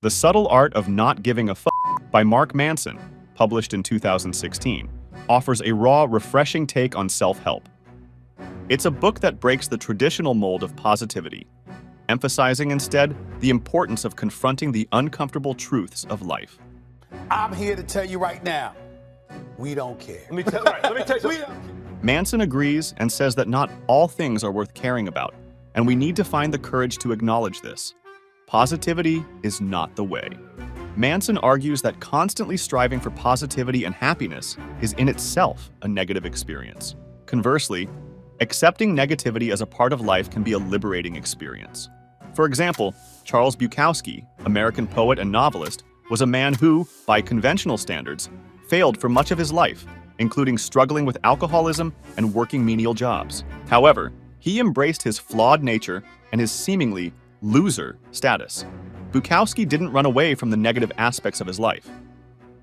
The Subtle Art of Not Giving a F*** by Mark Manson, published in 2016, offers a raw, refreshing take on self-help. It's a book that breaks the traditional mold of positivity, emphasizing instead the importance of confronting the uncomfortable truths of life. I'm here to tell you right now, we don't care. Let me tell you something. Manson agrees and says that not all things are worth caring about, and we need to find the courage to acknowledge this. Positivity is not the way. Manson argues that constantly striving for positivity and happiness is in itself a negative experience. Conversely, accepting negativity as a part of life can be a liberating experience. For example, Charles Bukowski, American poet and novelist, was a man who, by conventional standards, failed for much of his life, including struggling with alcoholism and working menial jobs. However, he embraced his flawed nature and his seemingly loser status. Bukowski didn't run away from the negative aspects of his life.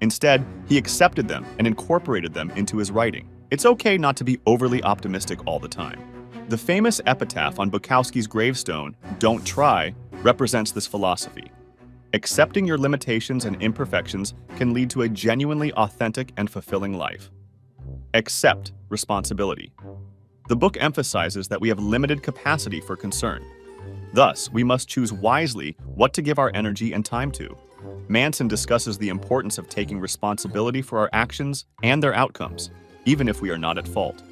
Instead, he accepted them and incorporated them into his writing. It's okay not to be overly optimistic all the time. The famous epitaph on Bukowski's gravestone, "Don't try," represents this philosophy. Accepting your limitations and imperfections can lead to a genuinely authentic and fulfilling life. Accept responsibility. The book emphasizes that we have limited capacity for concern. Thus, we must choose wisely what to give our energy and time to. Manson discusses the importance of taking responsibility for our actions and their outcomes, even if we are not at fault.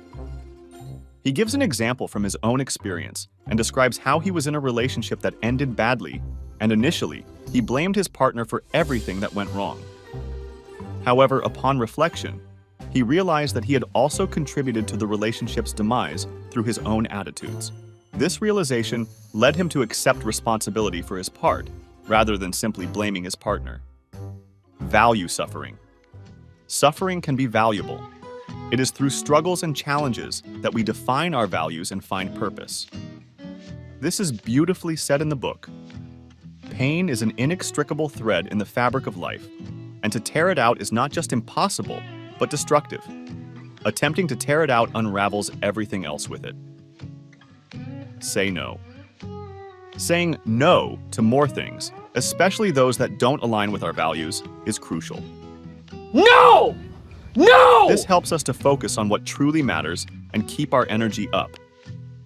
He gives an example from his own experience and describes how he was in a relationship that ended badly, and initially, he blamed his partner for everything that went wrong. However, upon reflection, he realized that he had also contributed to the relationship's demise through his own attitudes. This realization led him to accept responsibility for his part, rather than simply blaming his partner. Value suffering. Suffering can be valuable. It is through struggles and challenges that we define our values and find purpose. This is beautifully said in the book. Pain is an inextricable thread in the fabric of life, and to tear it out is not just impossible, but destructive. Attempting to tear it out unravels everything else with it. Say no. Saying no to more things, especially those that don't align with our values, is crucial. No! No! This helps us to focus on what truly matters and keep our energy up.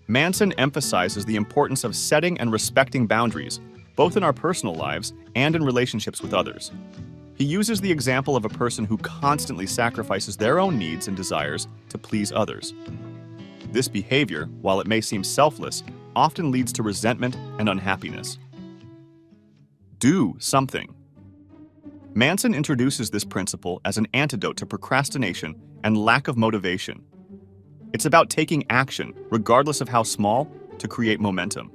Manson emphasizes the importance of setting and respecting boundaries, both in our personal lives and in relationships with others. He uses the example of a person who constantly sacrifices their own needs and desires to please others. This behavior, while it may seem selfless, often leads to resentment and unhappiness. Do something. Manson introduces this principle as an antidote to procrastination and lack of motivation. It's about taking action, regardless of how small, to create momentum.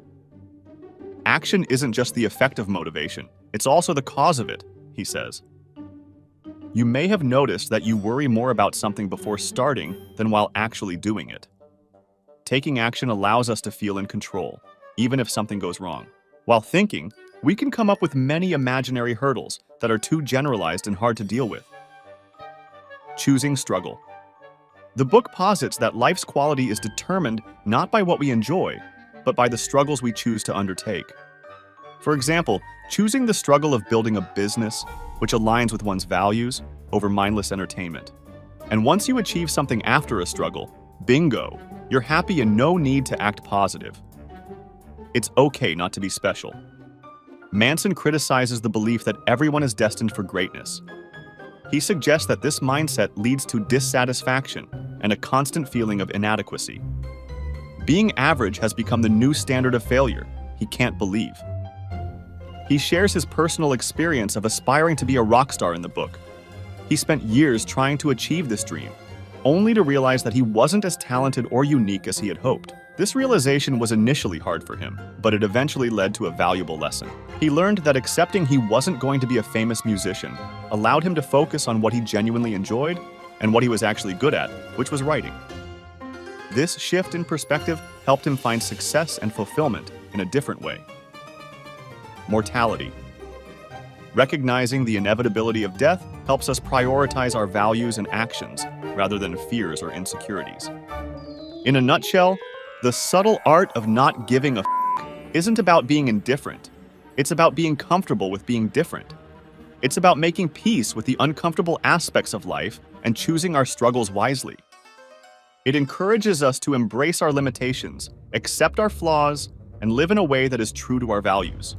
Action isn't just the effect of motivation, it's also the cause of it, he says. You may have noticed that you worry more about something before starting than while actually doing it. Taking action allows us to feel in control, even if something goes wrong. While thinking, we can come up with many imaginary hurdles that are too generalized and hard to deal with. Choosing struggle. The book posits that life's quality is determined not by what we enjoy, but by the struggles we choose to undertake. For example, choosing the struggle of building a business, which aligns with one's values, over mindless entertainment. And once you achieve something after a struggle, bingo, you're happy and no need to act positive. It's okay not to be special. Manson criticizes the belief that everyone is destined for greatness. He suggests that this mindset leads to dissatisfaction and a constant feeling of inadequacy. Being average has become the new standard of failure, he can't believe. He shares his personal experience of aspiring to be a rock star in the book. He spent years trying to achieve this dream, only to realize that he wasn't as talented or unique as he had hoped. This realization was initially hard for him, but it eventually led to a valuable lesson. He learned that accepting he wasn't going to be a famous musician allowed him to focus on what he genuinely enjoyed and what he was actually good at, which was writing. This shift in perspective helped him find success and fulfillment in a different way. Mortality. Recognizing the inevitability of death helps us prioritize our values and actions rather than fears or insecurities. In a nutshell, the subtle art of not giving a f*** isn't about being indifferent. It's about being comfortable with being different. It's about making peace with the uncomfortable aspects of life and choosing our struggles wisely. It encourages us to embrace our limitations, accept our flaws, and live in a way that is true to our values.